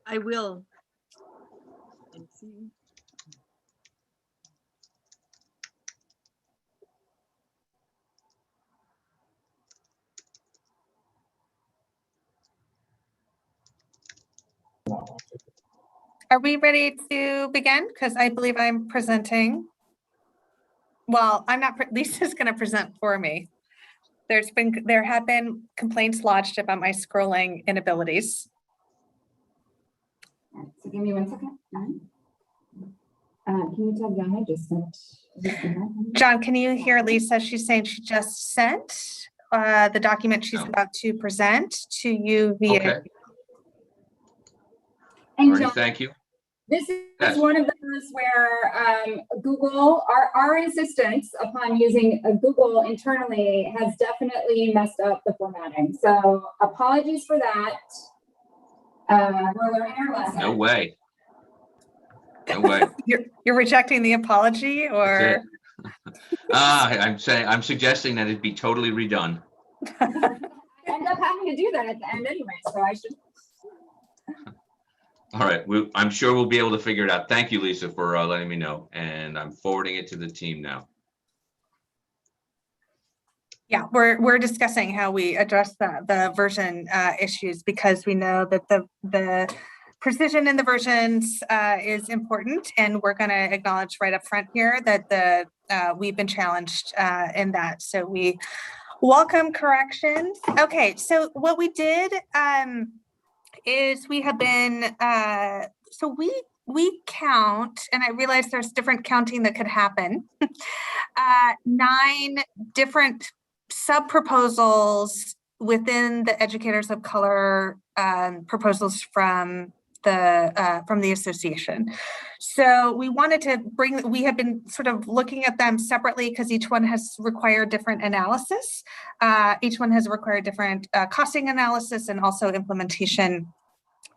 I will. Let's see. Are we ready to begin? Because I believe I'm presenting. Well, I'm not, Lisa's going to present for me. There have been complaints lodged about my scrolling inabilities. All right, so give me 1 second. Can you tell John I just sent this email? John, can you hear Lisa? She's saying she just sent the document she's about to present to you via. Okay. And All right, John, thank you. this is Yes. one of those where Google, our insistence upon using Google internally has definitely messed up the formatting. So apologies for that. We're learning our lesson. No way. No way. You're rejecting the apology, or? I'm suggesting that it be totally redone. I end up having to do that at the end anyway, so I should. All right, I'm sure we'll be able to figure it out. Thank you, Lisa, for letting me know, and I'm forwarding it to the team now. Yeah, we're discussing how we address the version issues, because we know that the precision in the versions is important, and we're going to acknowledge right up front here that we've been challenged in that. So we welcome corrections. Okay, so what we did is we have been so we count, and I realize there's different counting that could happen. 9 different sub-proposals within the Educators of Color proposals from the association. So we wanted to we have been sort of looking at them separately because each one has required different analysis. Each one has required different costing analysis and also implementation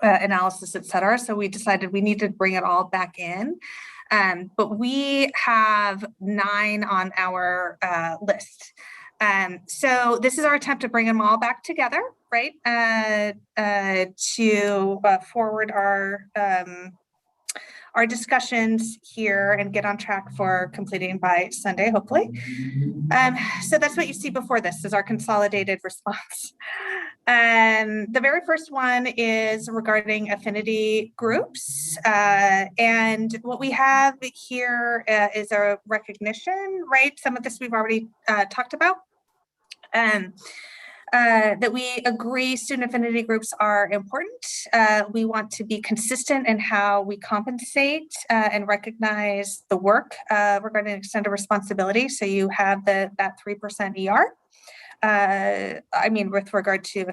analysis, et cetera. So we decided we need to bring it all back in. But we have 9 on our list. So this is our attempt to bring them all back together, right? To forward our discussions here and get on track for completing by Sunday, hopefully. So that's what you see before this is our consolidated response. The very first one is regarding affinity groups. And what we have here is a recognition, right? Some of this we've already talked about. That we agree student affinity groups are important. We want to be consistent in how we compensate and recognize the work regarding extended responsibility. So you have that 3% ER. I mean, with regard to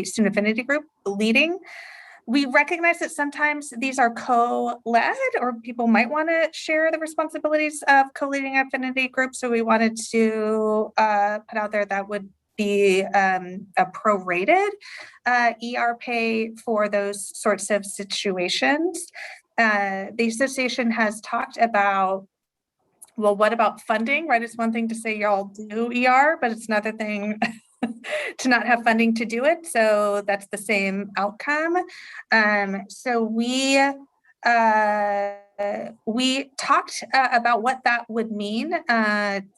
student affinity group leading. We recognize that sometimes these are co-led, or people might want to share the responsibilities of co-leading affinity groups. So we wanted to put out there that would be a prorated ER pay for those sorts of situations. The association has talked about, well, what about funding, right? It's one thing to say y'all do ER, but it's another thing to not have funding to do it. So that's the same outcome. So we talked about what that would mean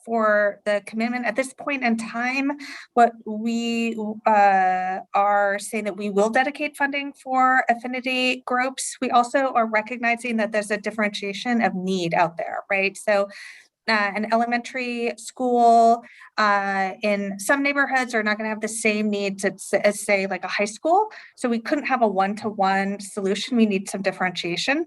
for the commitment. At this point in time, what we are saying that we will dedicate funding for affinity groups. We also are recognizing that there's a differentiation of need out there, right? So an elementary school in some neighborhoods are not going to have the same needs as say like a high school. So we couldn't have a one-to-one solution. We need some differentiation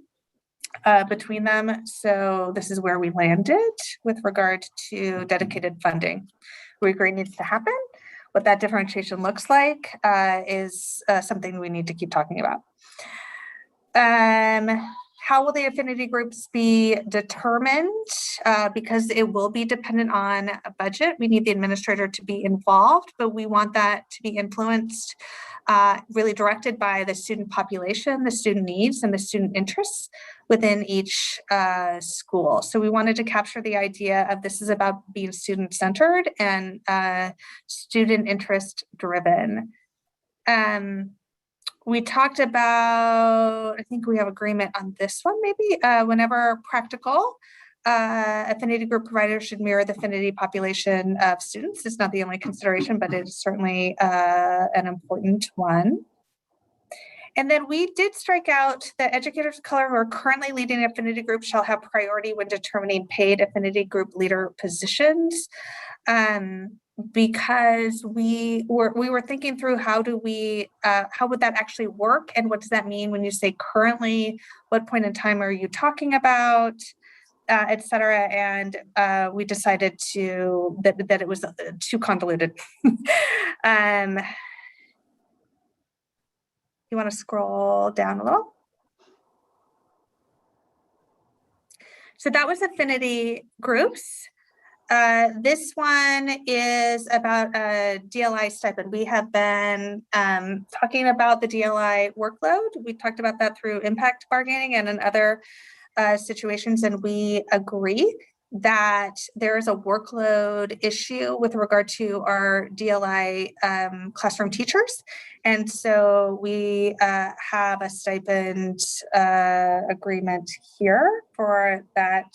between them. So this is where we landed with regard to dedicated funding. We agree needs to happen. What that differentiation looks like is something we need to keep talking about. How will the affinity groups be determined? Because it will be dependent on a budget. We need the administrator to be involved, but we want that to be influenced, really directed by the student population, the student needs, and the student interests within each school. So we wanted to capture the idea of this is about being student-centered and student interest driven. We talked about, I think we have agreement on this one, maybe, whenever practical, affinity group providers should mirror the affinity population of students. It's not the only consideration, but it is certainly an important one. And then we did strike out that educators of color who are currently leading affinity groups shall have priority when determining paid affinity group leader positions. Because we were thinking through how would that actually work, and what does that mean when you say currently, what point in time are you talking about, et cetera, and we decided that it was too convoluted. You want to scroll down a little? So that was affinity groups. This one is about a DLI stipend. We have been talking about the DLI workload. We talked about that through impact bargaining and in other situations, and we agree that there is a workload issue with regard to our DLI classroom teachers. And so we have a stipend agreement here for that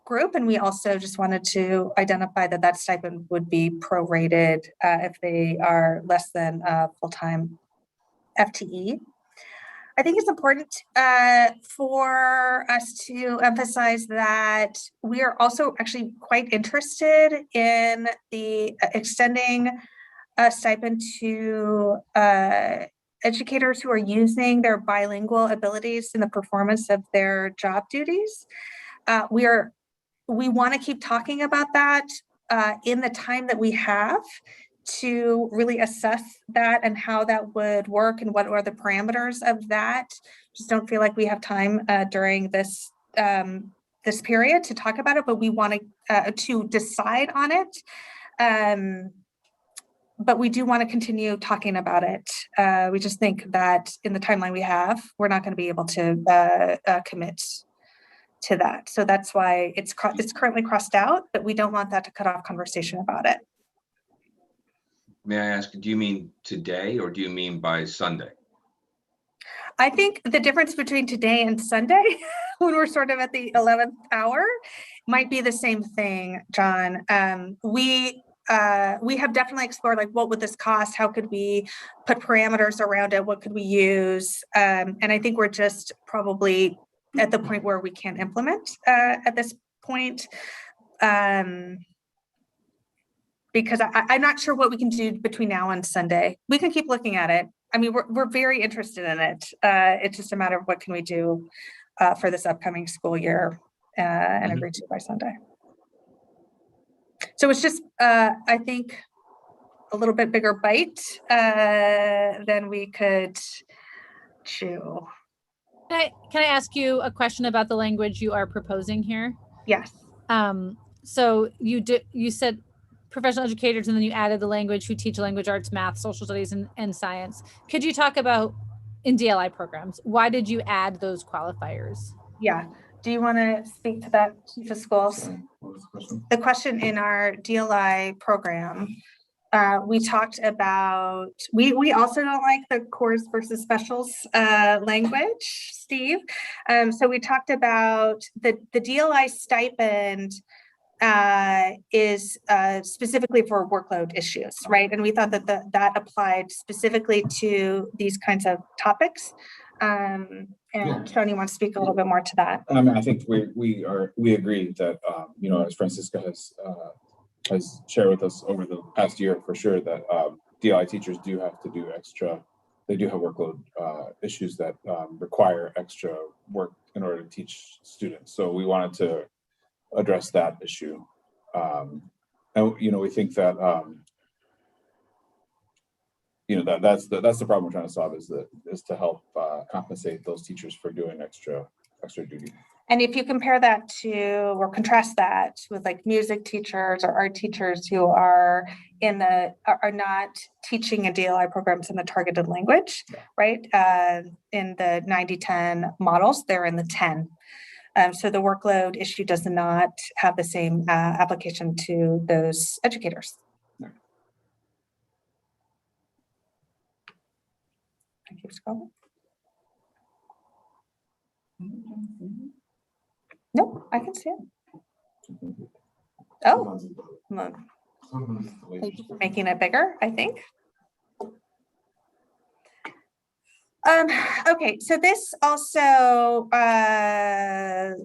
group, and we also just wanted to identify that stipend would be prorated if they are less than full-time FTE. I think it's important for us to emphasize that we are also actually quite interested in the extending a stipend to educators who are using their bilingual abilities in the performance of their job duties. We want to keep talking about that in the time that we have to really assess that and how that would work and what are the parameters of that. Just don't feel like we have time during this this period to talk about it, but we want to decide on it. But we do want to continue talking about it. We just think that in the timeline we have, we're not going to be able to commit to that. So that's why it's currently crossed out, but we don't want that to cut off conversation about it. May I ask, do you mean today or do you mean by Sunday? I think the difference between today and Sunday, when we're sort of at the 11th hour, might be the same thing, John. We have definitely explored, like, what would this cost? How could we put parameters around it? What could we use? And I think we're just probably at the point where we can't implement at this point. Because I'm not sure what we can do between now and Sunday. We can keep looking at it. I mean, we're very interested in it. It's just a matter of what can we do for this upcoming school year and agree to by Sunday. So it's just, I think, a little bit bigger bite than we could chew. Can I ask you a question about the language you are proposing here? Yes. So you said professional educators, and then you added the language who teach language arts, math, social studies, and science. Could you talk about in DLI programs, why did you add those qualifiers? Yeah. Do you want to speak to that, Chief of Schools? Sorry, what was the question? The question in our DLI program, we talked about, we also don't like the cores versus specials language, Steve. So we talked about the DLI stipend is specifically for workload issues, right? And we thought that that applied specifically to these kinds of topics. And Tony wants to speak a little bit more to that. I mean, I think we agree that you know, as Francisca has shared with us over the past year, for sure, that DLI teachers do have to do extra. They do have workload issues that require extra work in order to teach students. So we wanted to address that issue, and you know, we think that you know, that's the problem we're trying to solve, is to help compensate those teachers for doing extra duty. And if you compare that to, or contrast that with, like, music teachers or art teachers who are are not teaching in DLI programs in the targeted language, right? In the 90-10 models, they're in the 10. So the workload issue does not have the same application to those educators. I keep scrolling. Nope, I can see it. Oh, well, thank you for making it bigger, I think. Okay, so this also,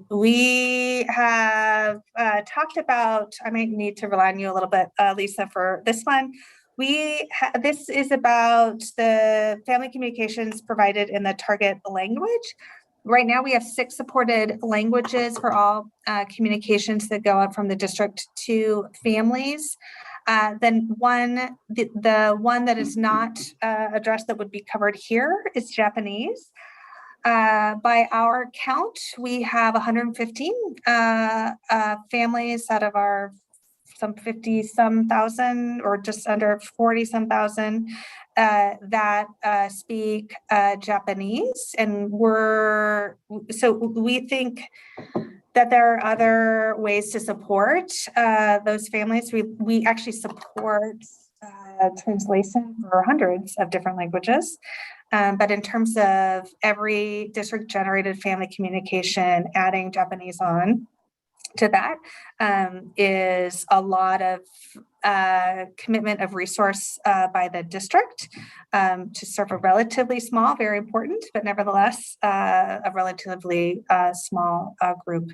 we have talked about, I might need to rely on you a little bit, Lisa, for this one. This is about the family communications provided in the target language. Right now, we have 6 supported languages for all communications that go out from the district to families. Then the one that is not addressed that would be covered here is Japanese. By our count, we have 115 families out of our some 50-some thousand, or just under 40-some thousand, that speak Japanese. And we think that there are other ways to support those families. We actually support translation for hundreds of different languages. But in terms of every district generated family communication, adding Japanese on to that is a lot of commitment of resource by the district to serve a relatively small, very important, but nevertheless a relatively small group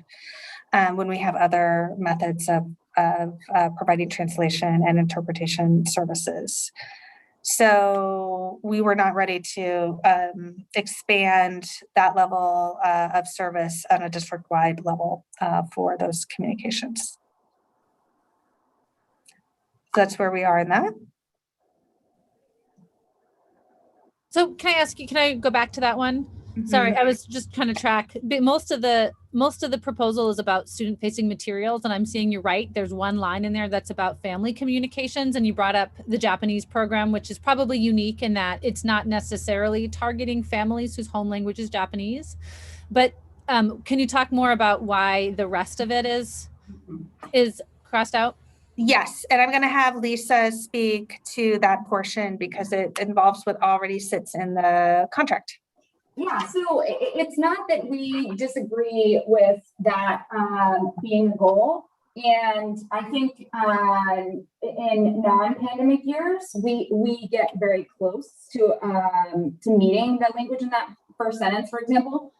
when we have other methods of providing translation and interpretation services. So we were not ready to expand that level of service on a district-wide level for those communications. So that's where we are in that. So can I ask you, can I go back to that one? Sorry, I was just trying to track. But most of the proposal is about student-facing materials, and I'm seeing you're right. There's one line in there that's about family communications, and you brought up the Japanese program, which is probably unique in that it's not necessarily targeting families whose home language is Japanese. But can you talk more about why the rest of it is crossed out? Yes, and I'm going to have Lisa speak to that portion because it involves what already sits in the contract. Yeah, so it's not that we disagree with that being the goal. And I think in non-pandemic years, we get very close to meeting the language in that first sentence, for example.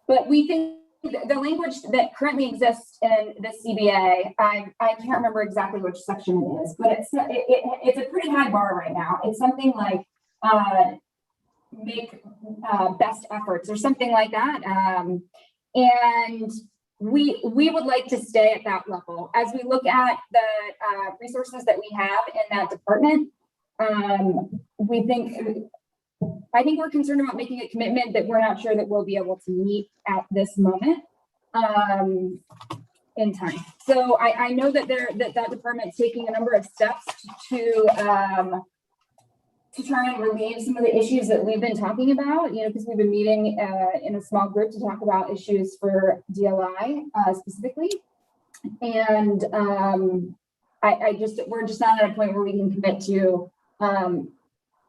But we think the language that currently exists in the CBA, I can't remember exactly which section it is, but it's a pretty high bar right now. It's something like make best efforts or something like that. And we would like to stay at that level. As we look at the resources that we have in that department, I think we're concerned about making a commitment that we're not sure that we'll be able to meet at this moment in time. So I know that that department's taking a number of steps to try and relieve some of the issues that we've been talking about, because we've been meeting in a small group to talk about issues for DLI specifically. And we're just not at a point where we can commit to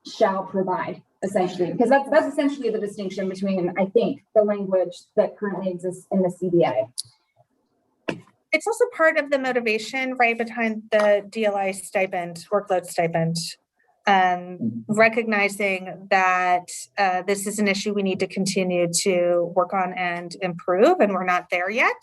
shall provide, essentially, because that's essentially the distinction between, I think, the language that currently exists in the CBA. It's also part of the motivation, right, behind the DLI stipend, workload stipend. Recognizing that this is an issue we need to continue to work on and improve, and we're not there yet.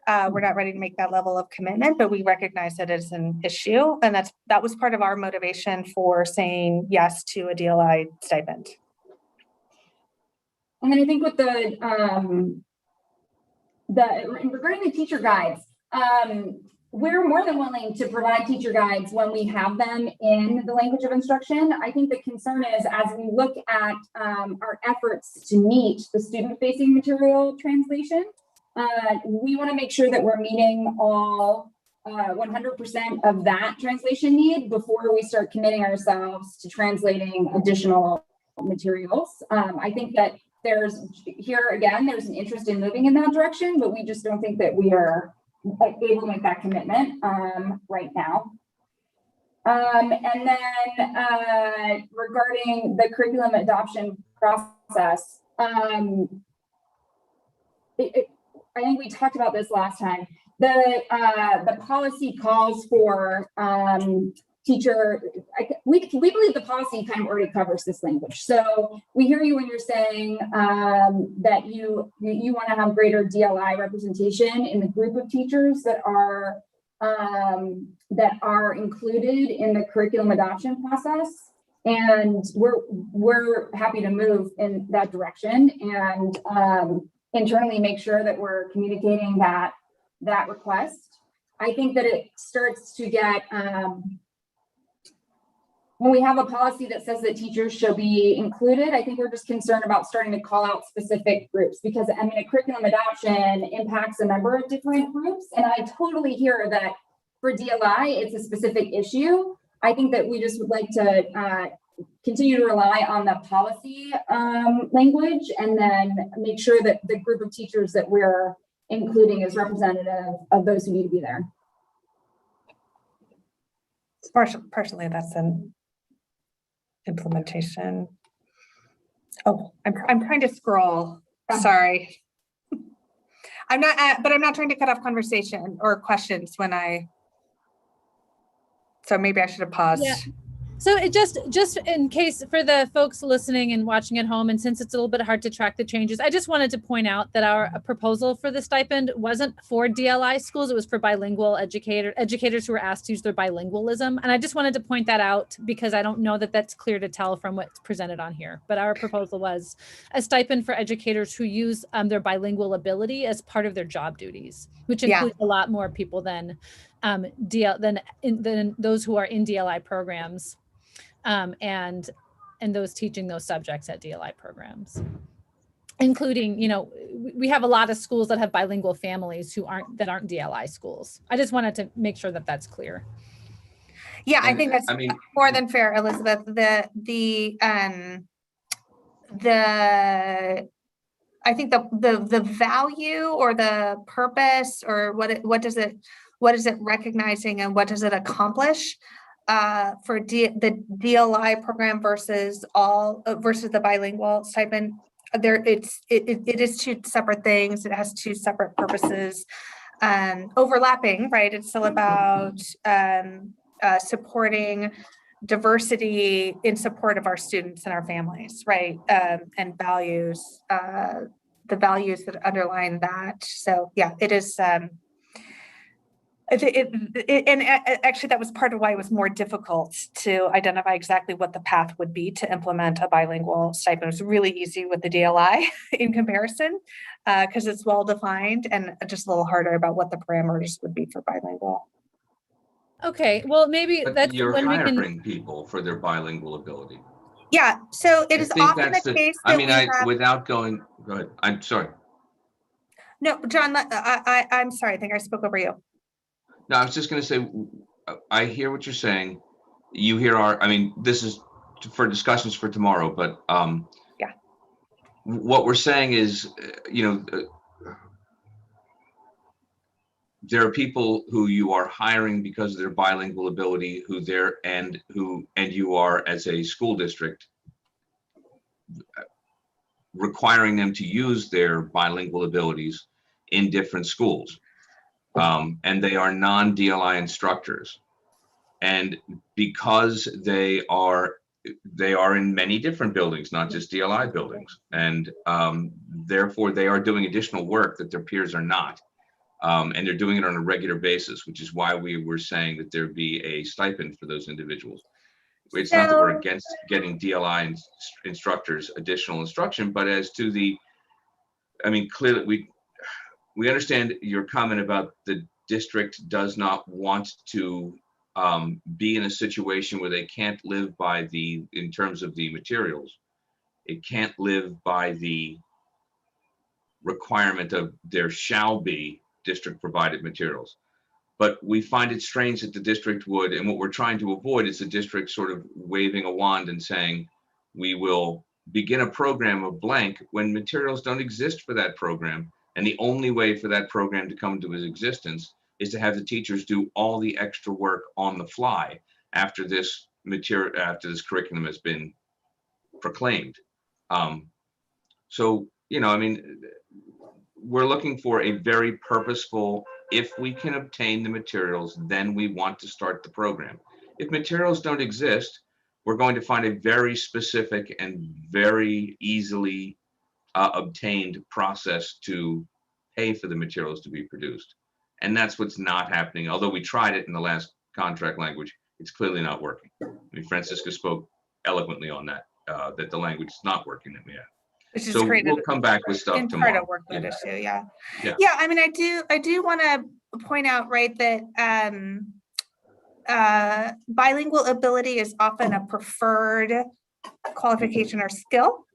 We're not ready to make that level of commitment, but we recognize that it's an issue, and that was part of our motivation for saying yes to a DLI stipend. And then I think with regarding the teacher guides, we're more than willing to provide teacher guides when we have them in the language of instruction. I think the concern is, as we look at our efforts to meet the student-facing material translation, we want to make sure that we're meeting all 100% of that translation need before we start committing ourselves to translating additional materials. I think that there's an interest in moving in that direction, but we just don't think that we are able to make that commitment right now. And then regarding the curriculum adoption process, I think we talked about this last time. The policy calls for teacher. We believe the policy kind of already covers this language. So we hear you when you're saying that you want to have greater DLI representation in the group of teachers that are included in the curriculum adoption process. And we're happy to move in that direction and internally make sure that we're communicating that request. I think that it starts to get, when we have a policy that says that teachers shall be included, I think we're just concerned about starting to call out specific groups, because I mean, a curriculum adoption impacts a number of different groups. And I totally hear that for DLI, it's a specific issue. I think that we just would like to continue to rely on the policy language, and then make sure that the group of teachers that we're including is representative of those who need to be there. Partially that's an implementation. Oh, I'm trying to scroll. Sorry. I'm not, but I'm not trying to cut off conversation or questions when so maybe I should have paused. Yeah. So it just in case for the folks listening and watching at home, and since it's a little bit hard to track the changes, I just wanted to point out that our proposal for the stipend wasn't for DLI schools. It was for bilingual educators who were asked to use their bilingualism. And I just wanted to point that out because I don't know that that's clear to tell from what's presented on here. But our proposal was a stipend for educators who use their bilingual ability as part of their job duties, which includes a lot more people than those who are in DLI programs. And those teaching those subjects at DLI programs, including, you know, we have a lot of schools that have bilingual families who aren't DLI schools. I just wanted to make sure that that's clear. Yeah, I think that's more than fair, Elizabeth. I think the value or the purpose or what is it recognizing and what does it accomplish for the DLI program versus the bilingual stipend. It is two separate things. It has two separate purposes, overlapping, right? It's still about supporting diversity in support of our students and our families, right? And values, the values that underline that. So yeah, it is. And actually, that was part of why it was more difficult to identify exactly what the path would be to implement a bilingual stipend. It was really easy with the DLI in comparison because it's well defined, and just a little harder about what the parameters would be for bilingual. Okay, well, maybe that's you're when we hiring can... people for their bilingual ability. Yeah, so it is often the case that without going, go ahead. I'm sorry. No, John, I'm sorry. I think I spoke over you. No, I was just going to say, I hear what you're saying. You hear this is for discussions for tomorrow, but yeah, what we're saying is, there are people who you are hiring because of their bilingual ability, and you are, as a school district, requiring them to use their bilingual abilities in different schools. And they are non-DLI instructors. And because they are in many different buildings, not just DLI buildings. And therefore they are doing additional work that their peers are not. And they're doing it on a regular basis, which is why we were saying that there be a stipend for those individuals. It's not that we're against getting DLI instructors additional instruction, but as to clearly we understand your comment about the district does not want to be in a situation where they can't live by in terms of the materials. It can't live by the requirement of there shall be district provided materials. But we find it strange that the district would, and what we're trying to avoid is the district sort of waving a wand and saying, we will begin a program of blank when materials don't exist for that program. And the only way for that program to come into existence is to have the teachers do all the extra work on the fly. after this curriculum has been proclaimed. So, I mean, we're looking for a very purposeful, if we can obtain the materials, then we want to start the program. If materials don't exist, we're going to find a very specific and very easily obtained process to pay for the materials to be produced. And that's what's not happening. Although we tried it in the last contract language, it's clearly not working. I mean, Francisca spoke eloquently on that, that the language is not working that we have. Which is So created we'll come back with stuff in part tomorrow. a workload issue. Yeah. Yeah. Yeah. I mean, I do want to point out, right, that bilingual ability is often a preferred qualification or skill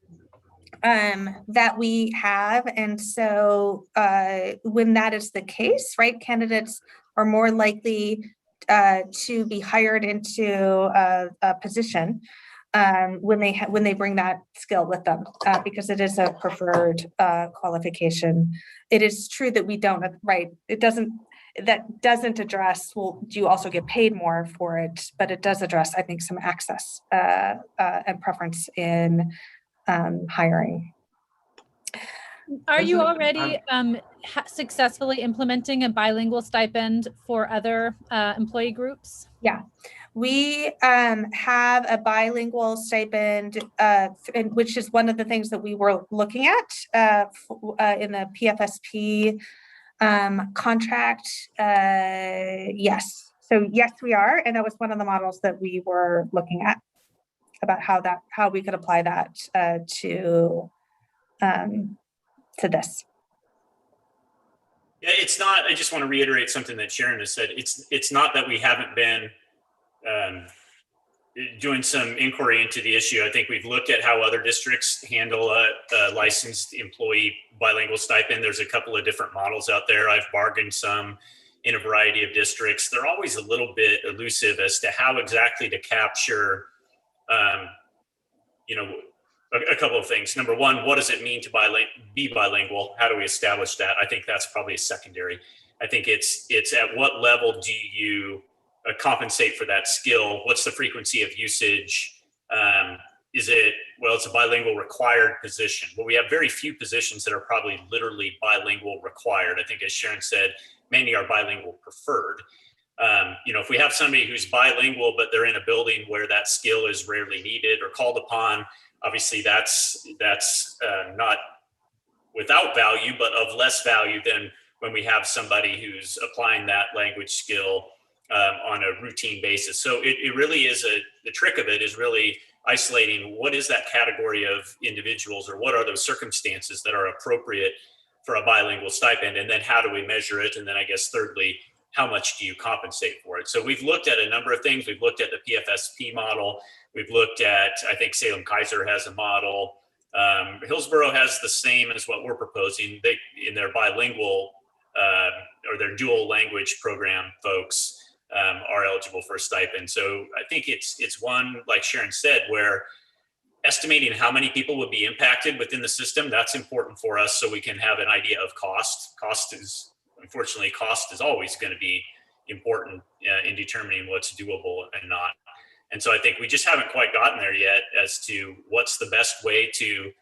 that we have. And so when that is the case, right, candidates are more likely to be hired into a position when they bring that skill with them, because it is a preferred qualification. It is true that we don't, right, that doesn't address, well, do you also get paid more for it? But it does address, I think, some access and preference in hiring. Are you already successfully implementing a bilingual stipend for other employee groups? Yeah, we have a bilingual stipend, which is one of the things that we were looking at in the PFSP contract. Yes, so yes, we are, and that was one of the models that we were looking at about how we could apply that to this. Yeah, it's not, I just want to reiterate something that Sharon has said. It's not that we haven't been doing some inquiry into the issue. I think we've looked at how other districts handle a licensed employee bilingual stipend. There's a couple of different models out there. I've bargained some in a variety of districts. They're always a little bit elusive as to how exactly to capture, a couple of things. Number one, what does it mean to be bilingual? How do we establish that? I think that's probably a secondary. I think it's at what level do you compensate for that skill? What's the frequency of usage? It's a bilingual required position. Well, we have very few positions that are probably literally bilingual required. I think, as Sharon said, many are bilingual preferred. If we have somebody who's bilingual, but they're in a building where that skill is rarely needed or called upon, obviously that's not without value, but of less value than when we have somebody who's applying that language skill on a routine basis. So it really is the trick of it is really isolating what is that category of individuals, or what are those circumstances that are appropriate for a bilingual stipend, and then how do we measure it? And then I guess thirdly, how much do you compensate for it? So we've looked at a number of things. We've looked at the PFSP model. We've looked at, I think Salem-Keizer has a model. Hillsborough has the same as what we're proposing. They, in their bilingual or their dual language program folks are eligible for a stipend. So I think it's one, like Sharon said, where estimating how many people would be impacted within the system, that's important for us so we can have an idea of cost. Cost is always going to be important in determining what's doable and not. And so I think we just haven't quite gotten there yet as to what's the best way to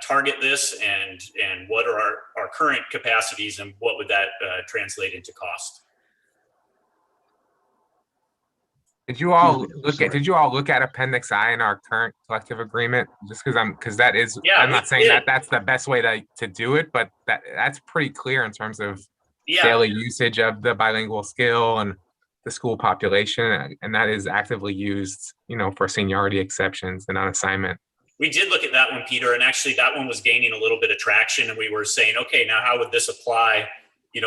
target this and what are our current capacities and what would that translate into cost. Did you all look at Appendix I in our current collective agreement? Just because that is, yeah, I'm not saying that that's the best way to do it, but that's pretty clear in terms of daily usage of the bilingual skill and the school population, and that is actively used, for seniority exceptions and on assignment. We did look at that one, Peter, and actually that one was gaining a little bit of traction, and we were saying, okay, now how would this apply,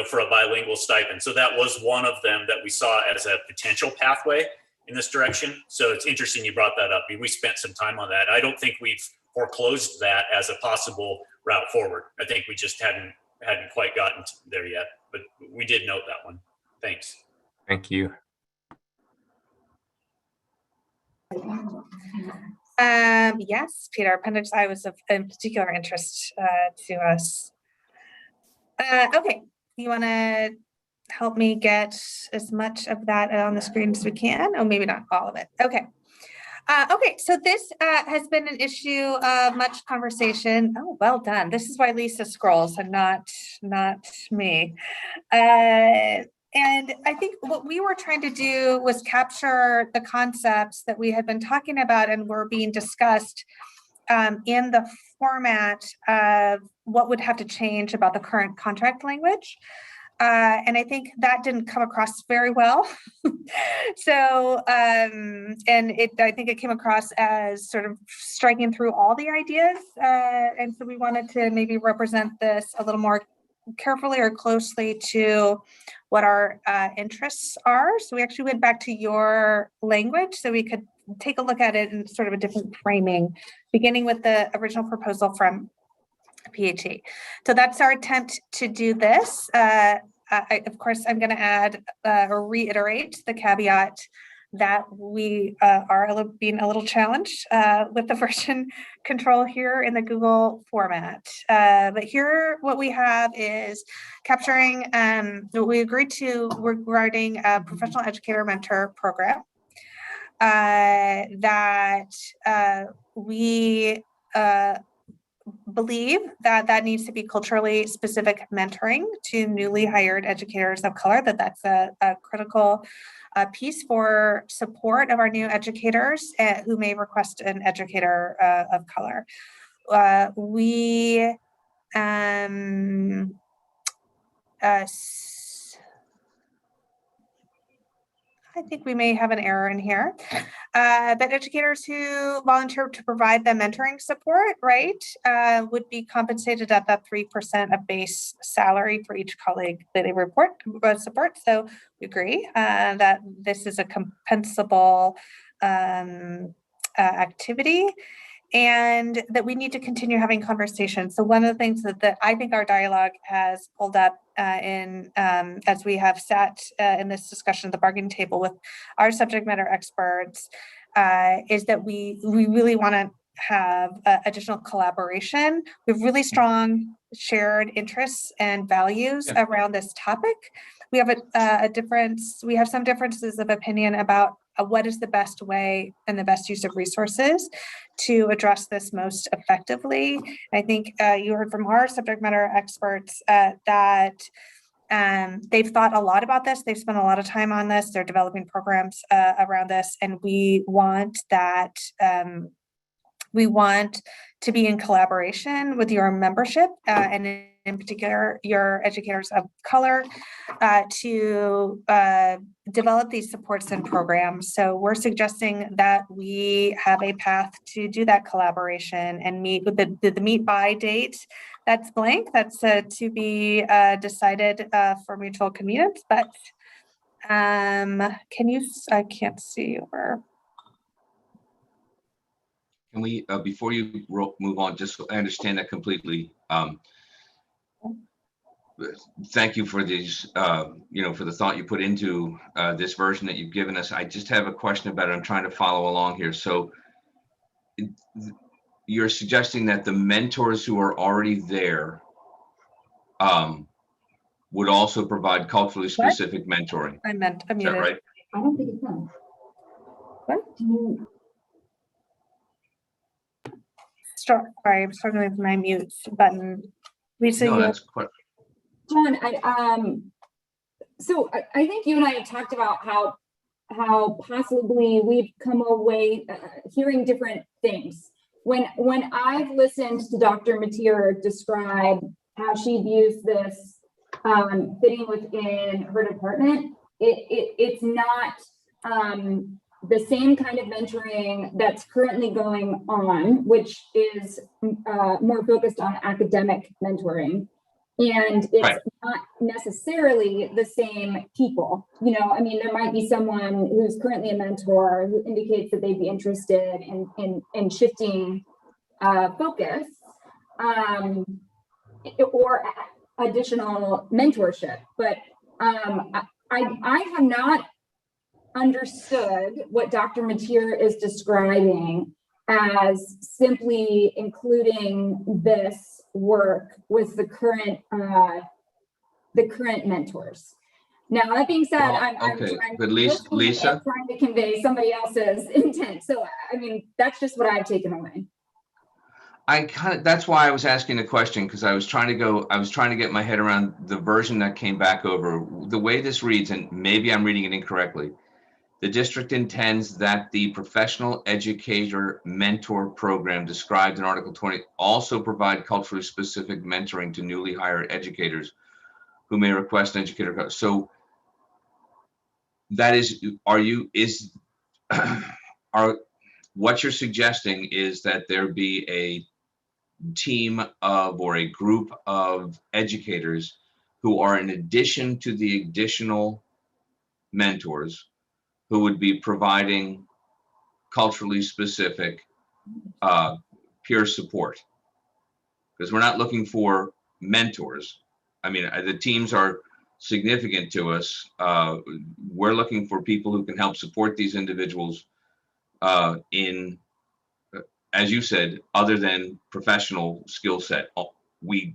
for a bilingual stipend? So that was one of them that we saw as a potential pathway in this direction. So it's interesting you brought that up. We spent some time on that. I don't think we've foreclosed that as a possible route forward. I think we just hadn't quite gotten there yet, but we did note that one. Thanks. Thank you. Yes, Peter, Appendix I was of particular interest to us. Okay, you want to help me get as much of that on the screen as we can. Oh, maybe not all of it. Okay. Okay, so this has been an issue of much conversation. Oh, well done. This is why Lisa scrolls and not me. And I think what we were trying to do was capture the concepts that we had been talking about and were being discussed in the format of what would have to change about the current contract language. And I think that didn't come across very well. So, I think it came across as sort of striking through all the ideas. And so we wanted to maybe represent this a little more carefully or closely to what our interests are. So we actually went back to your language so we could take a look at it in sort of a different framing, beginning with the original proposal from PAT. So that's our attempt to do this. Of course, I'm going to add or reiterate the caveat that we are being a little challenged with the version control here in the Google format. But here, what we have is capturing what we agreed to regarding a professional educator mentor program that we believe that needs to be culturally specific mentoring to newly hired educators of color, that's a critical piece for support of our new educators who may request an educator of color. I think we may have an error in here, but educators who volunteer to provide the mentoring support, right, would be compensated at that 3% of base salary for each colleague that they support. So we agree that this is a compensable activity, and that we need to continue having conversations. So one of the things that I think our dialogue has pulled up as we have sat in this discussion at the bargaining table with our subject matter experts is that we really want to have additional collaboration. We have really strong shared interests and values around this topic. We have we have some differences of opinion about what is the best way and the best use of resources to address this most effectively. I think you heard from our subject matter experts that they've thought a lot about this. They've spent a lot of time on this. They're developing programs around this, and we want that. We want to be in collaboration with your membership and in particular your educators of color to develop these supports and programs. So we're suggesting that we have a path to do that collaboration and meet with the meet by date. That's blank. That's to be decided for mutual convenience. But I can't see over. Can we, before you move on, just so I understand that completely, thank you for these, for the thought you put into this version that you've given us. I just have a question about it. I'm trying to follow along here. So you're suggesting that the mentors who are already there would also provide culturally specific mentoring. I meant, I mean, is that right? I don't think it does. What? Sorry, I'm struggling with my mute button. Lisa, No, that's quite. John, so I think you and I have talked about how possibly we've come away hearing different things. When I've listened to Dr. Mateer describe how she views this fitting within her department, it's not the same kind of mentoring that's currently going on, which is more focused on academic mentoring. And it's not necessarily the same people. I mean, there might be someone who's currently a mentor who indicates that they'd be interested in shifting focus or additional mentorship. But I have not understood what Dr. Mateer is describing as simply including this work with the current mentors. Now, that being said, Well, I'm okay, trying, but listening Lisa? and trying to convey somebody else's intent. So, I mean, that's just what I've taken away. That's why I was asking the question, because I was trying to get my head around the version that came back over. The way this reads, and maybe I'm reading it incorrectly, the district intends that the professional educator mentor program described in Article 20 also provide culturally specific mentoring to newly hired educators who may request an educator. So that is, what you're suggesting is that there be a team of, or a group of educators who are in addition to the additional mentors who would be providing culturally specific peer support, because we're not looking for mentors. I mean, the teams are significant to us. We're looking for people who can help support these individuals in, as you said, other than professional skill set. We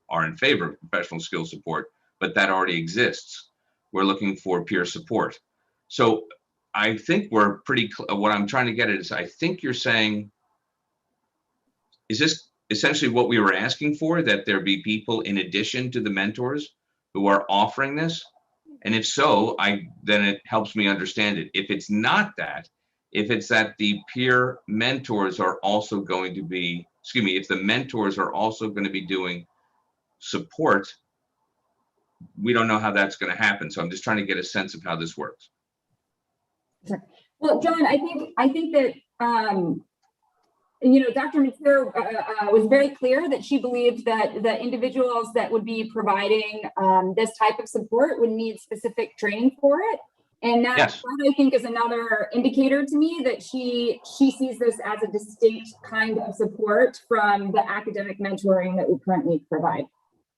are in favor of professional skill support, but that already exists. We're looking for peer support. So I think we're pretty, what I'm trying to get at is, I think you're saying, is this essentially what we were asking for, that there be people in addition to the mentors who are offering this? And if so, then it helps me understand it. If it's not that, if it's that the peer mentors are also going to be, if the mentors are also going to be doing support, we don't know how that's going to happen. So I'm just trying to get a sense of how this works. Well, John, I think that you know, Dr. Matir was very clear that she believed that the individuals that would be providing this type of support would need specific training for it. And that, Yes. I think, is another indicator to me that she sees this as a distinct kind of support from the academic mentoring that we currently provide.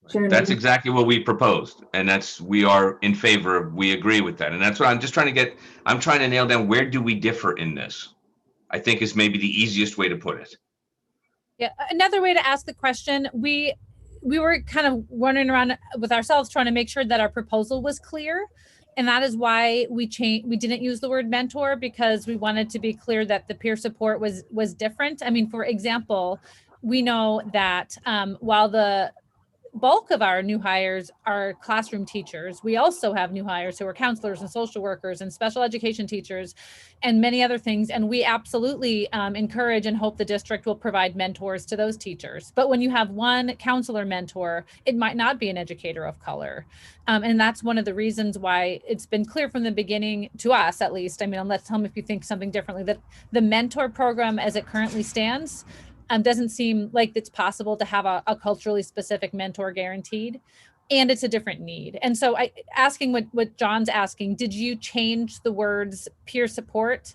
Sharon, That's exactly what we proposed. And we are in favor of, we agree with that. And that's what I'm just trying to get, I'm trying to nail down, where do we differ in this? I think is maybe the easiest way to put it. Yeah, another way to ask the question, we were kind of running around with ourselves trying to make sure that our proposal was clear. And that is why we didn't use the word mentor, because we wanted to be clear that the peer support was different. I mean, for example, we know that while the bulk of our new hires are classroom teachers, we also have new hires who are counselors and social workers and special education teachers and many other things. And we absolutely encourage and hope the district will provide mentors to those teachers. But when you have one counselor mentor, it might not be an educator of color. And that's one of the reasons why it's been clear from the beginning, to us at least, I mean, unless tell me if you think something differently, that the mentor program as it currently stands doesn't seem like it's possible to have a culturally specific mentor guaranteed, and it's a different need. And so asking what John's asking, did you change the words peer support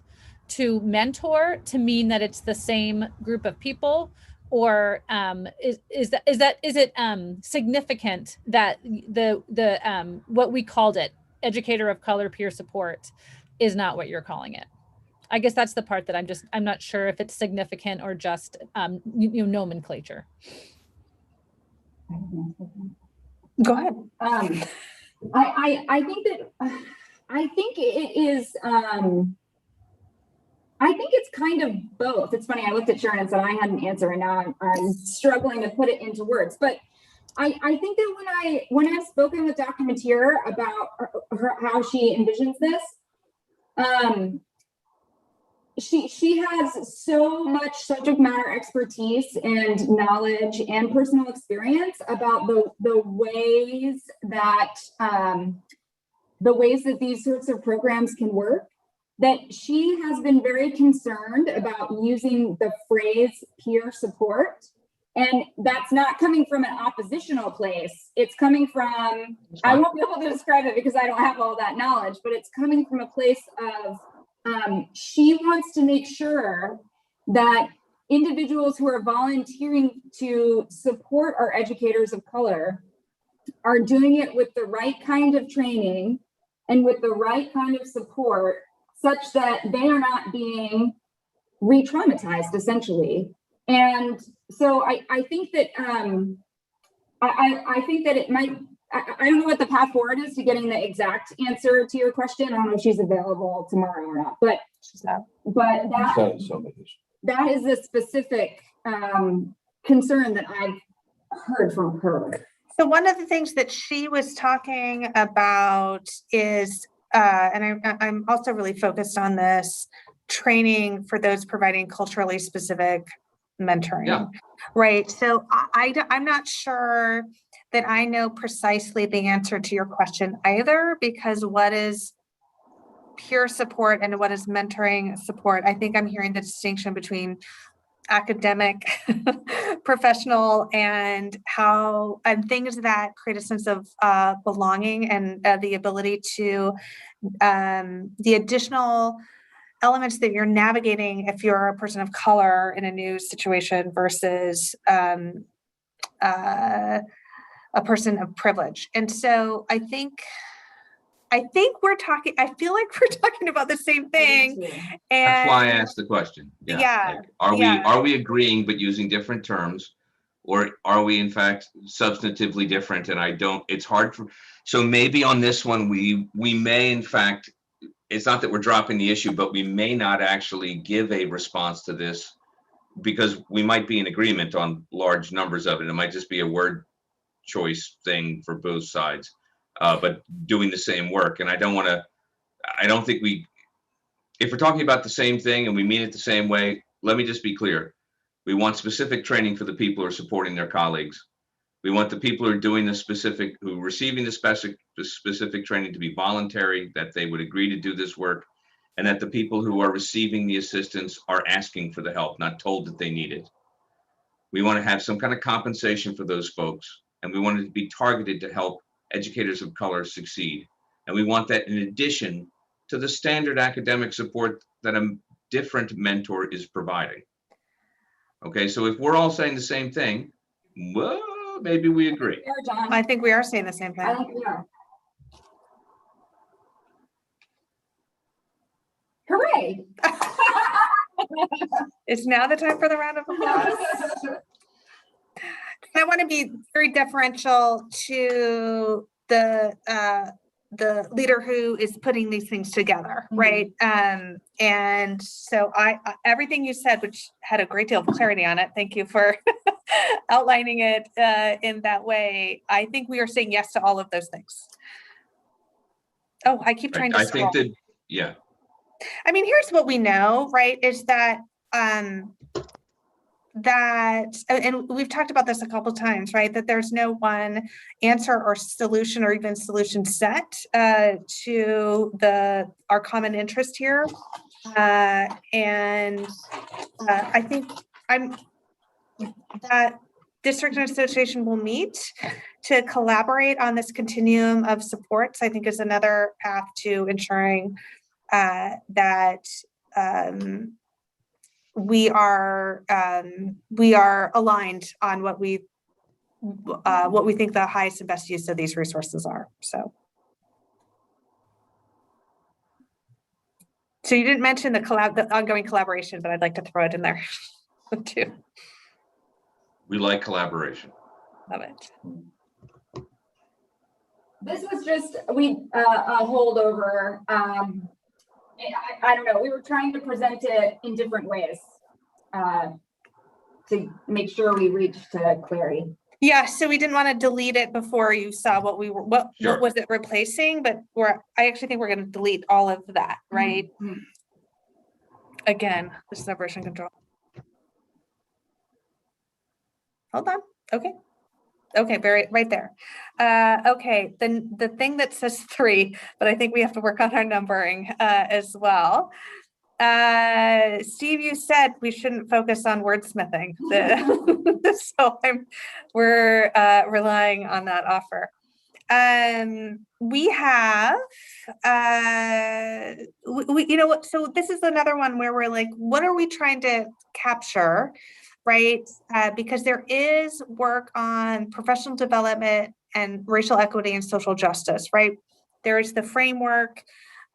to mentor to mean that it's the same group of people? Or is it significant that the what we called it, educator of color peer support, is not what you're calling it? I guess that's the part that I'm not sure if it's significant or just nomenclature. Go ahead. I think it is. I think it's kind of both. It's funny. I looked at Sharon and said I had an answer, and now I'm struggling to put it into words. But I think that when I've spoken with Dr. Matir about how she envisions this, she has so much subject matter expertise and knowledge and personal experience about the ways that these sorts of programs can work, that she has been very concerned about using the phrase peer support. And that's not coming from an oppositional place. It's coming from, I won't be able to describe it because I don't have all that knowledge, but it's coming from a place of, she wants to make sure that individuals who are volunteering to support our educators of color are doing it with the right kind of training and with the right kind of support, such that they are not being re-traumatized, essentially. And so I think that I think that it might I don't know what the path forward is to getting the exact answer to your question. I don't know if she's available tomorrow or not, but that is a specific concern that I've heard from her. So one of the things that she was talking about is, and I'm also really focused on this, training for those providing culturally specific mentoring. Yeah. Right. So I'm not sure that I know precisely the answer to your question either, because what is peer support and what is mentoring support? I think I'm hearing the distinction between academic, professional, and things that create a sense of belonging and the ability to the additional elements that you're navigating if you're a person of color in a new situation versus a person of privilege. And so I think we're talking, I feel like we're talking about the same thing. And that's why I asked the question. Yeah. Like, are we agreeing but using different terms, or are we in fact substantively different? And it's hard so maybe on this one, we may in fact, it's not that we're dropping the issue, but we may not actually give a response to this because we might be in agreement on large numbers of it. It might just be a word choice thing for both sides, but doing the same work. And I don't think if we're talking about the same thing and we mean it the same way, let me just be clear. We want specific training for the people who are supporting their colleagues. We want the people who are doing who are receiving the specific training to be voluntary, that they would agree to do this work, and that the people who are receiving the assistance are asking for the help, not told that they need it. We want to have some kind of compensation for those folks, and we want it to be targeted to help educators of color succeed. And we want that in addition to the standard academic support that a different mentor is providing. Okay, so if we're all saying the same thing, well, maybe we agree. I think we are saying the same thing. I think we are. Hooray! Is now the time for the round of applause? I want to be very deferential to the leader who is putting these things together, right? And so everything you said, which had a great deal of clarity on it, thank you for outlining it in that way. I think we are saying yes to all of those things. Oh, I keep trying to scroll. I think that, yeah. I mean, here's what we know, right? Is that and we've talked about this a couple of times, right? That there's no one answer or solution or even solution set to our common interest here. And I think that district and association will meet to collaborate on this continuum of supports, I think is another path to ensuring that we are aligned on what we think the highest and best use of these resources are. So you didn't mention the ongoing collaboration, but I'd like to throw it in there too. We like collaboration. Love it. This was just a holdover. I don't know. We were trying to present it in different ways to make sure we reached clarity. Yeah, so we didn't want to delete it before you saw what was it replacing, but I actually think we're going to delete all of that, right? Mm-hmm. Again, this is our version control. Hold on. Okay, right there. Okay, then the thing that says 3, but I think we have to work on our numbering as well. Steve, you said we shouldn't focus on wordsmithing, so we're relying on that offer. We have, so this is another one where we're like, what are we trying to capture? Right? Because there is work on professional development and racial equity and social justice, right? There is the framework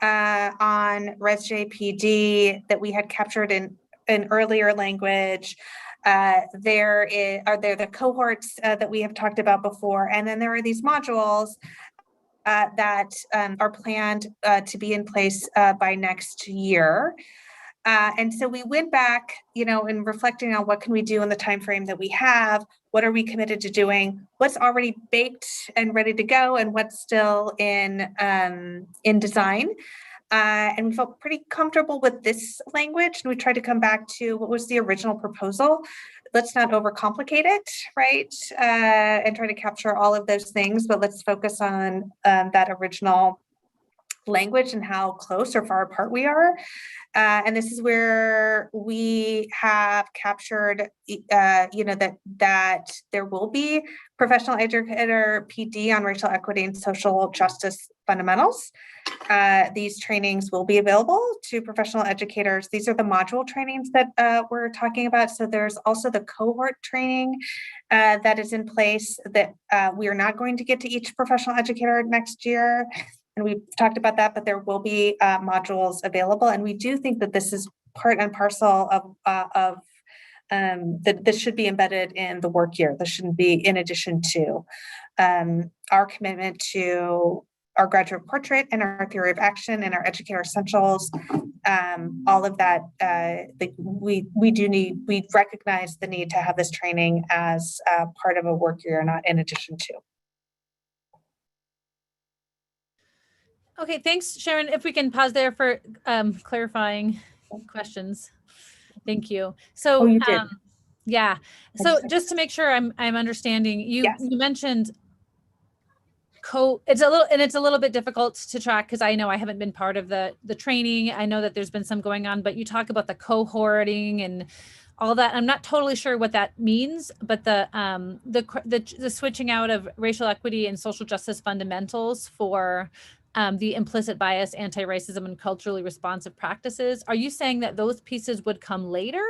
on Res JPD that we had captured in earlier language. There are the cohorts that we have talked about before, and then there are these modules that are planned to be in place by next year. And so we went back, and reflecting on what can we do in the time frame that we have, what are we committed to doing, what's already baked and ready to go, and what's still in design. And we felt pretty comfortable with this language, and we tried to come back to what was the original proposal. Let's not overcomplicate it, right? And try to capture all of those things, but let's focus on that original language and how close or far apart we are. And this is where we have captured, that there will be professional educator PD on racial equity and social justice fundamentals. These trainings will be available to professional educators. These are the module trainings that we're talking about. So there's also the cohort training that is in place that we are not going to get to each professional educator next year. And we've talked about that, but there will be modules available. And we do think that this is part and parcel of that this should be embedded in the work year. This shouldn't be in addition to our commitment to our graduate portrait and our theory of action and our educator essentials. All of that, we recognize the need to have this training as part of a work year, not in addition to. Okay, thanks, Sharon. If we can pause there for clarifying questions. Thank you. So, you did. Yeah. So just to make sure I'm understanding, you mentioned it's a little bit difficult to track because I know I haven't been part of the training. I know that there's been some going on, but you talk about the cohorting and all that. I'm not totally sure what that means, but the switching out of racial equity and social justice fundamentals for the implicit bias, anti-racism, and culturally responsive practices. Are you saying that those pieces would come later,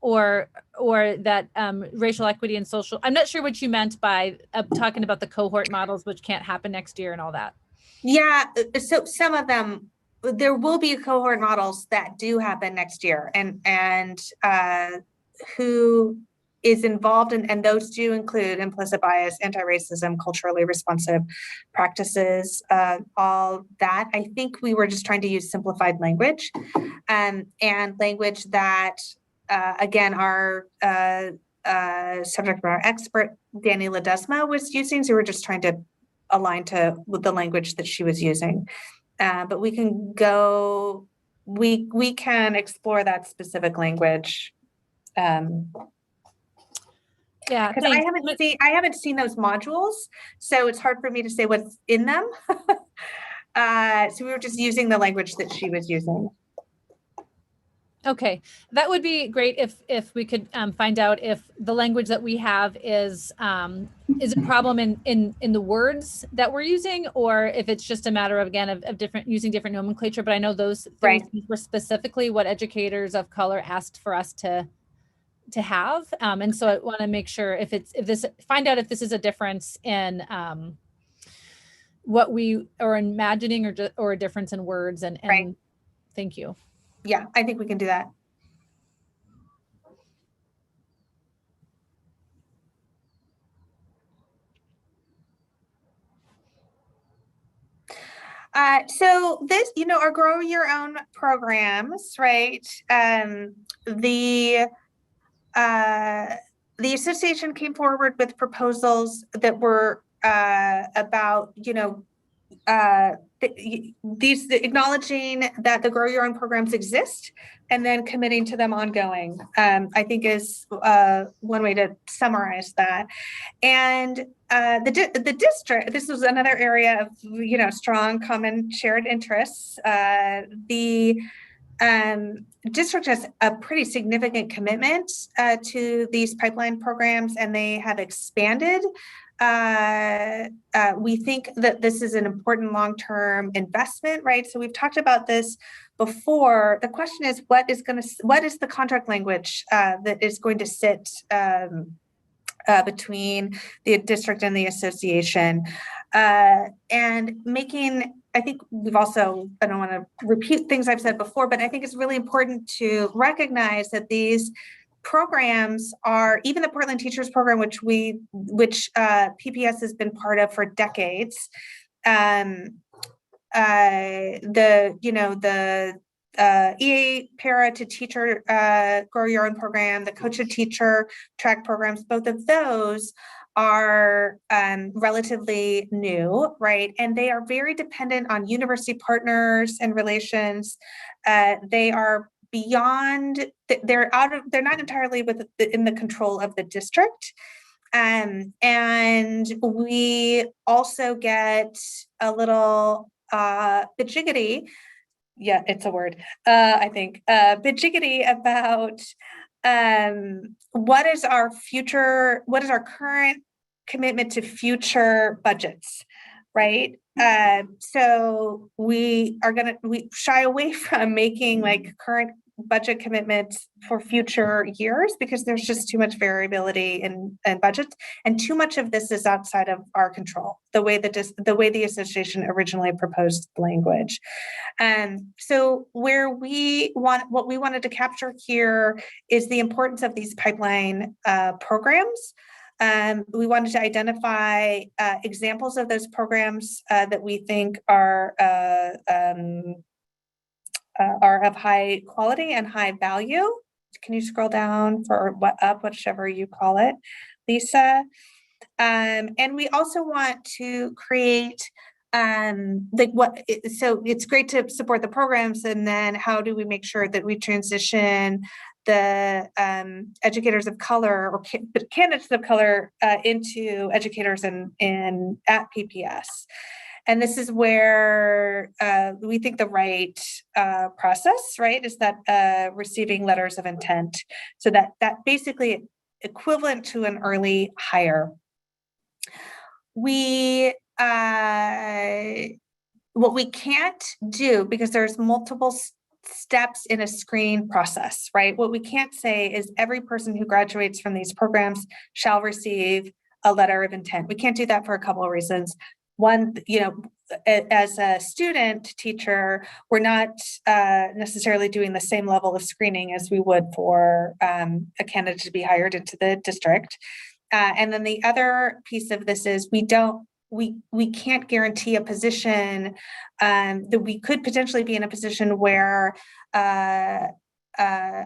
or that racial equity and social? I'm not sure what you meant by talking about the cohort models, which can't happen next year and all that. Yeah, so some of them, there will be cohort models that do happen next year, and who is involved in, and those do include implicit bias, anti-racism, culturally responsive practices, all that. I think we were just trying to use simplified language, and language that, again, our subject matter expert, Danny Ledesma, was using. So we're just trying to align with the language that she was using. But we can go, we can explore that specific language. Yeah, because I haven't seen those modules, so it's hard for me to say what's in them. So we were just using the language that she was using. Okay, that would be great if we could find out if the language that we have is a problem in the words that we're using, or if it's just a matter of, again, of using different nomenclature. But I know those things were specifically what educators of color asked for us to have, and so I want to make sure find out if this is a difference in what we are imagining, or a difference in words. And thank you. Yeah, I think we can do that. So this, our Grow Your Own programs, right? The association came forward with proposals that were about, these acknowledging that the Grow Your Own programs exist, and then committing to them ongoing, I think is one way to summarize that. And the district, this was another area of, strong common shared interests. The district has a pretty significant commitment to these pipeline programs, and they have expanded. We think that this is an important long-term investment, right? So we've talked about this before. The question is, what is the contract language that is going to sit between the district and the association, and making, I think we've also, I don't want to repeat things I've said before, but I think it's really important to recognize that these programs are, even the Portland Teachers Program, which PPS has been part of for decades. EA para to teacher grow your own program, the coach to teacher track programs, both of those are relatively new, right? And they are very dependent on university partners and relations. They are beyond, they're not entirely in the control of the district. And we also get a bittle bijiggity. Yeah, it's a word, I think, bijiggity about what is our current commitment to future budgets, right? So we shy away from making like current budget commitments for future years because there's just too much variability in budgets, and too much of this is outside of our control, the way the association originally proposed language. So what we wanted to capture here is the importance of these pipeline programs. We wanted to identify examples of those programs that we think are of high quality and high value. Can you scroll down whichever you call it, Lisa? And we also want to create so it's great to support the programs, and then how do we make sure that we transition the educators of color or candidates of color into educators at PPS. And this is where we think the right process, right, is that receiving letters of intent. So that basically equivalent to an early hire. What we can't do, because there's multiple steps in a screen process, right? What we can't say is every person who graduates from these programs shall receive a letter of intent. We can't do that for a couple of reasons. One, as a student teacher, we're not necessarily doing the same level of screening as we would for a candidate to be hired into the district. And then the other piece of this is we can't guarantee a position that we could potentially be in a position where a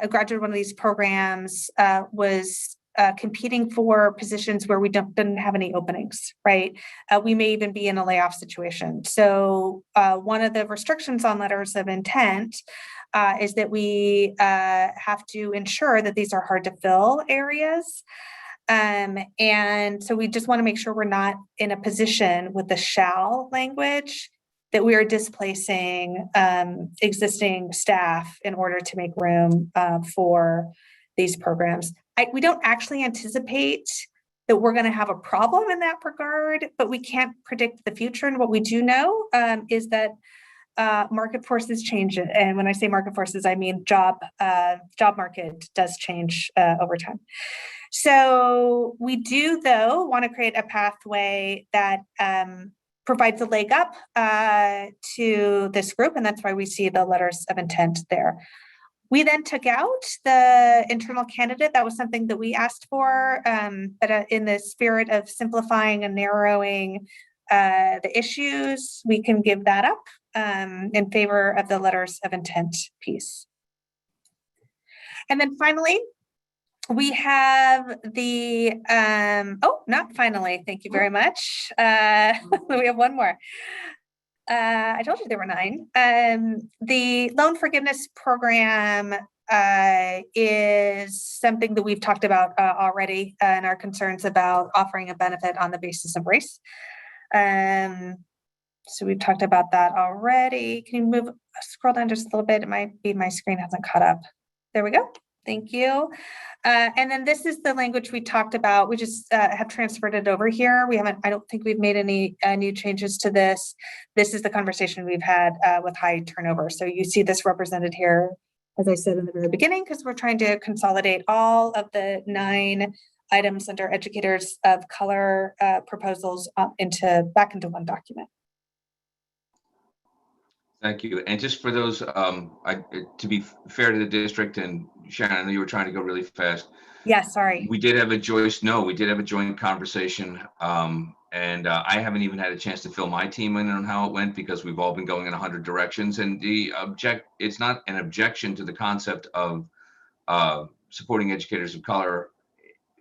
graduate of one of these programs was competing for positions where we didn't have any openings, right? We may even be in a layoff situation. So one of the restrictions on letters of intent is that we have to ensure that these are hard to fill areas. And so we just want to make sure we're not in a position with the shall language that we are displacing existing staff in order to make room for these programs. We don't actually anticipate that we're going to have a problem in that regard, but we can't predict the future. And what we do know is that market forces change. And when I say market forces, I mean job market does change over time. So we do, though, want to create a pathway that provides a leg up to this group, and that's why we see the letters of intent there. We then took out the internal candidate. That was something that we asked for, but in the spirit of simplifying and narrowing the issues, we can give that up in favor of the letters of intent piece. And then finally, we have the, not finally, thank you very much. We have one more. I told you there were 9. The loan forgiveness program is something that we've talked about already, and our concerns about offering a benefit on the basis of race. So we've talked about that already. Can you scroll down just a little bit? It might be my screen hasn't caught up. There we go. Thank you. And then this is the language we talked about. We just have transferred it over here. I don't think we've made any new changes to this. This is the conversation we've had with high turnover. So you see this represented here, as I said in the very beginning, because we're trying to consolidate all of the 9 items under educators of color proposals back into one document. Thank you. And just for those, to be fair to the district, and Shannon, I know you were trying to go really fast. Yeah, sorry. We did have a joint conversation. And I haven't even had a chance to fill my team in on how it went because we've all been going in 100 directions. And it's not an objection to the concept of supporting educators of color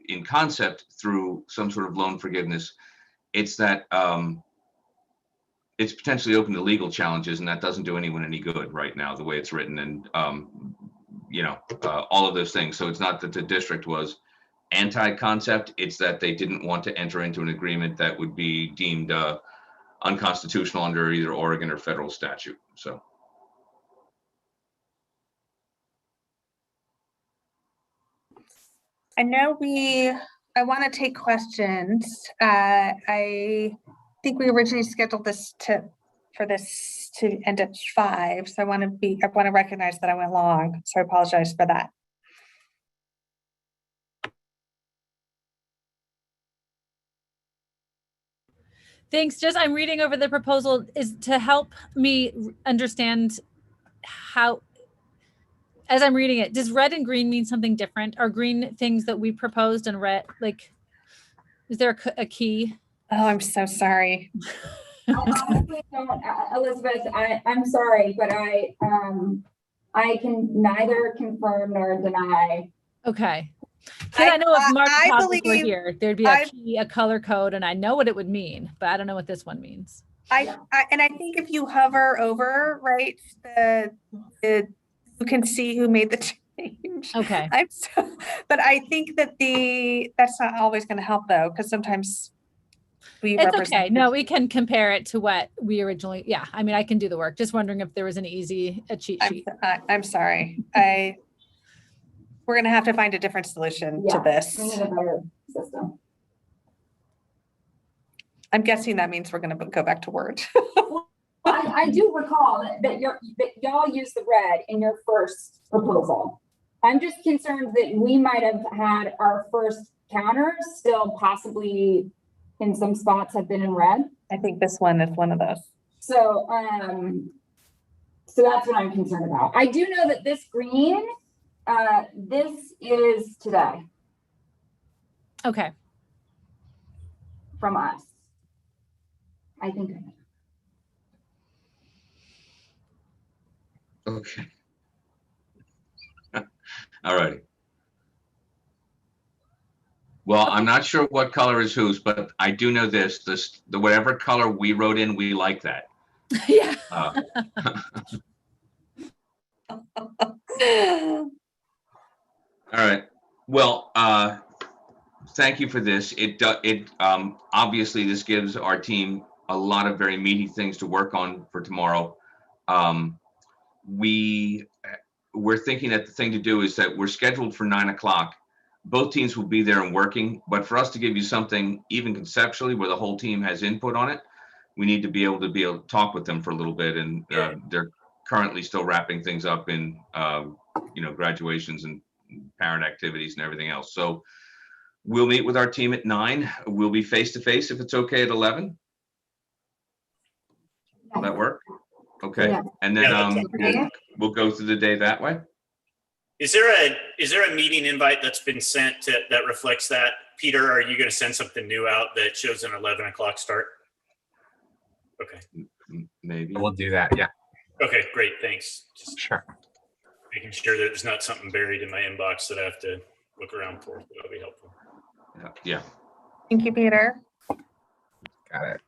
in concept through some sort of loan forgiveness. It's that it's potentially open to legal challenges, and that doesn't do anyone any good right now, the way it's written, and all of those things. So it's not that the district was anti-concept, it's that they didn't want to enter into an agreement that would be deemed unconstitutional under either Oregon or federal statute. So. I know I want to take questions. I think we originally scheduled this to end at 5. So I want to recognize that I went long. So I apologize for that. Thanks. Just I'm reading over the proposal is to help me understand how, as I'm reading it, does red and green mean something different? Are green things that we proposed and red, like, is there a key? Oh, I'm so sorry. I honestly don't, Elizabeth, I'm sorry, but I can neither confirm nor deny. Okay. Because I know if Mark were believe here, there'd be a key, a color code, and I know what it would mean, but I don't know what this one means. And I think if you hover over, right, you can see who made the change. Okay. But I think that that's not always going to help though, because sometimes it's okay. No, we can compare it to what we originally. Yeah, I mean, I can do the work. Just wondering if there was a cheat sheet. I'm sorry. We're going to have to find a different solution to this. We need a better system. I'm guessing that means we're going to go back to Word. I do recall that y'all used the red in your first proposal. I'm just concerned that we might have had our first counters still possibly in some spots have been in red. I think this one is one of those. So, so that's what I'm concerned about. I do know that this green, this is today. Okay. From us. I think. Okay. All righty. Well, I'm not sure what color is whose, but I do know the whatever color we wrote in, we like that. Yeah. All right. Well, thank you for this. Obviously this gives our team a lot of very meaty things to work on for tomorrow. We're thinking that the thing to do is that we're scheduled for 9 o'clock. Both teams will be there and working, but for us to give you something even conceptually where the whole team has input on it, we need to be able to talk with them for a little bit. And they're currently still wrapping things up in, graduations and parent activities and everything else. So we'll meet with our team at 9. We'll be face-to-face if it's okay at 11. Will that work? Okay. Yeah. And then we'll go through the day that way. Is there a meeting invite that's been sent that reflects that? Peter, are you going to send something new out that shows an 11 o'clock start? Okay. Maybe. We'll do that. Yeah. Okay, great. Thanks. Just sure. Making sure that there's not something buried in my inbox that I have to look around for. That'll be helpful. Yeah. Thank you, Peter. Got it.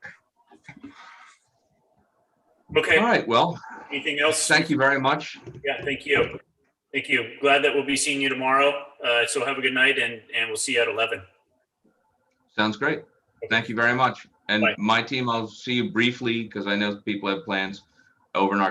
Okay. All right. Well, anything else? Thank you very much. Yeah, thank you. Thank you. Glad that we'll be seeing you tomorrow. So have a good night and we'll see you at 11. Sounds great. Okay. Thank you very much. And bye. My team, I'll see you briefly because I know people have plans over in our